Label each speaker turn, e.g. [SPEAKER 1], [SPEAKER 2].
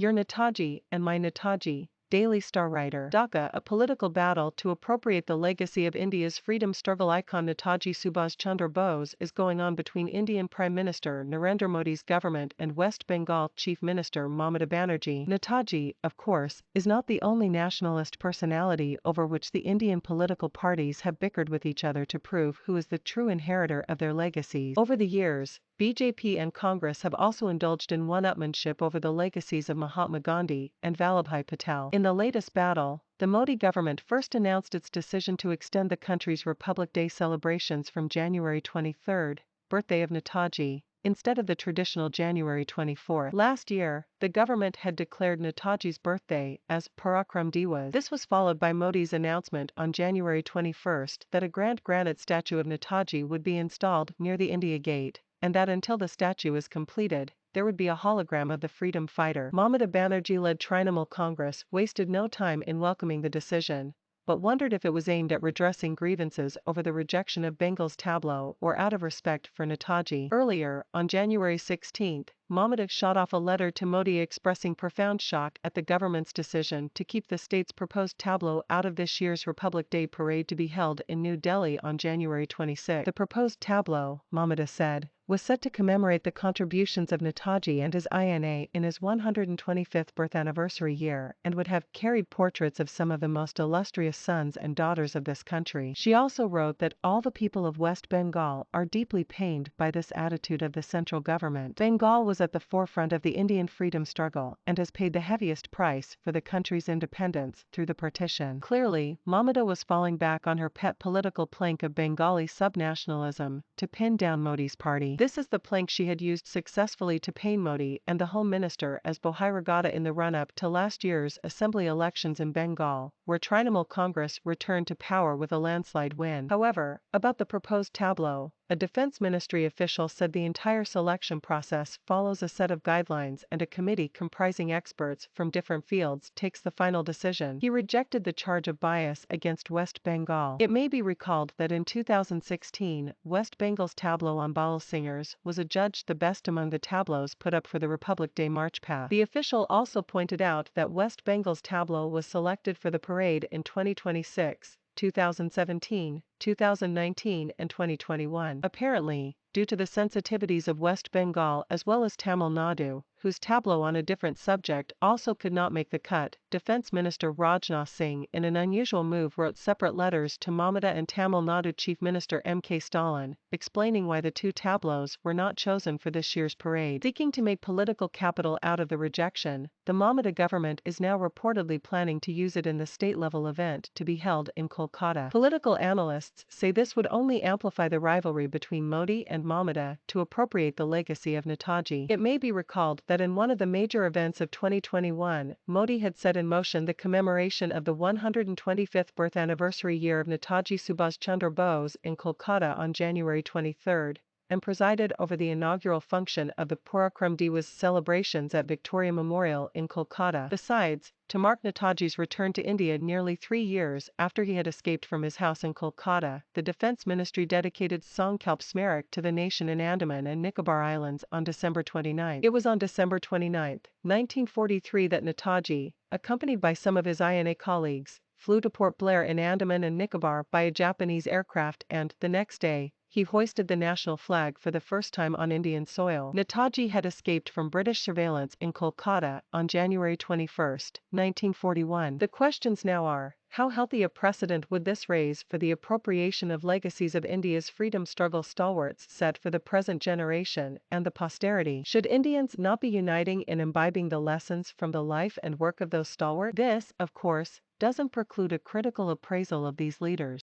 [SPEAKER 1] Your Netaji and My Netaji, Daily Star writer. DHAKA, a political battle to appropriate the legacy of India's freedom struggle icon Netaji Subhas Chandra Bose is going on between Indian Prime Minister Narendra Modi's government and West Bengal Chief Minister Mamata Banerjee. Netaji, of course, is not the only nationalist personality over which the Indian political parties have bickered with each other to prove who is the true inheritor of their legacies. Over the years, BJP and Congress have also indulged in one-upmanship over the legacies of Mahatma Gandhi and Vallabhbhai Patel. In the latest battle, the Modi government first announced its decision to extend the country's Republic Day celebrations from January 23, birthday of Netaji, instead of the traditional January 24. Last year, the government had declared Netaji's birthday as Parakram Diwas. This was followed by Modi's announcement on January 21 that a grand granite statue of Netaji would be installed near the India Gate, and that until the statue is completed, there would be a hologram of the freedom fighter. Mamata Banerjee-led Trinamool Congress wasted no time in welcoming the decision, but wondered if it was aimed at redressing grievances over the rejection of Bengal's tableau or out of respect for Netaji. Earlier, on January 16, Mamata shot off a letter to Modi expressing profound shock at the government's decision to keep the state's proposed tableau out of this year's Republic Day parade to be held in New Delhi on January 26. The proposed tableau, Mamata said, was set to commemorate the contributions of Netaji and his INA in his 125th birth anniversary year and would have carried portraits of some of the most illustrious sons and daughters of this country. She also wrote that all the people of West Bengal are deeply pained by this attitude of the central government. Bengal was at the forefront of the Indian freedom struggle and has paid the heaviest price for the country's independence through the partition. Clearly, Mamata was falling back on her pet political plank of Bengali subnationalism to pin down Modi's party. This is the plank she had used successfully to pain Modi and the Home Minister as Bahiragata in the run-up to last year's assembly elections in Bengal, where Trinamool Congress returned to power with a landslide win. However, about the proposed tableau, a Defense Ministry official said the entire selection process follows a set of guidelines and a committee comprising experts from different fields takes the final decision. He rejected the charge of bias against West Bengal. It may be recalled that in 2016, West Bengal's tableau on Baul singers was adjudged the best among the tableaus put up for the Republic Day march path. The official also pointed out that West Bengal's tableau was selected for the parade in 2026, 2017, 2019 and 2021. Apparently, due to the sensitivities of West Bengal as well as Tamil Nadu, whose tableau on a different subject also could not make the cut, Defense Minister Rajnath Singh in an unusual move wrote separate letters to Mamata and Tamil Nadu Chief Minister M.K. Stalin, explaining why the two tableaus were not chosen for this year's parade. Seeking to make political capital out of the rejection, the Mamata government is now reportedly planning to use it in the state-level event to be held in Kolkata. Political analysts say this would only amplify the rivalry between Modi and Mamata to appropriate the legacy of Netaji. It may be recalled that in one of the major events of 2021, Modi had set in motion the commemoration of the 125th birth anniversary year of Netaji Subhas Chandra Bose in Kolkata on January 23, and presided over the inaugural function of the Parakram Diwas celebrations at Victoria Memorial in Kolkata. Besides, to mark Netaji's return to India nearly 3 years after he had escaped from his house in Kolkata, the Defence Ministry dedicated Sankalp Smarak to the nation in Andaman and Nicobar Islands on December 29. It was on December 29, 1943 that Netaji, accompanied by some of his INA colleagues, flew to Port Blair in Andaman and Nicobar by a Japanese aircraft and, the next day, he hoisted the national flag for the first time on Indian soil. Netaji had escaped from British surveillance in Kolkata on January 21, 1941. The questions now are, how healthy a precedent would this raise for the appropriation of legacies of India's freedom struggle stalwarts set for the present generation and the posterity? Should Indians not be uniting in imbibing the lessons from the life and work of those stalwarts? This, of course, doesn't preclude a critical appraisal of these leaders.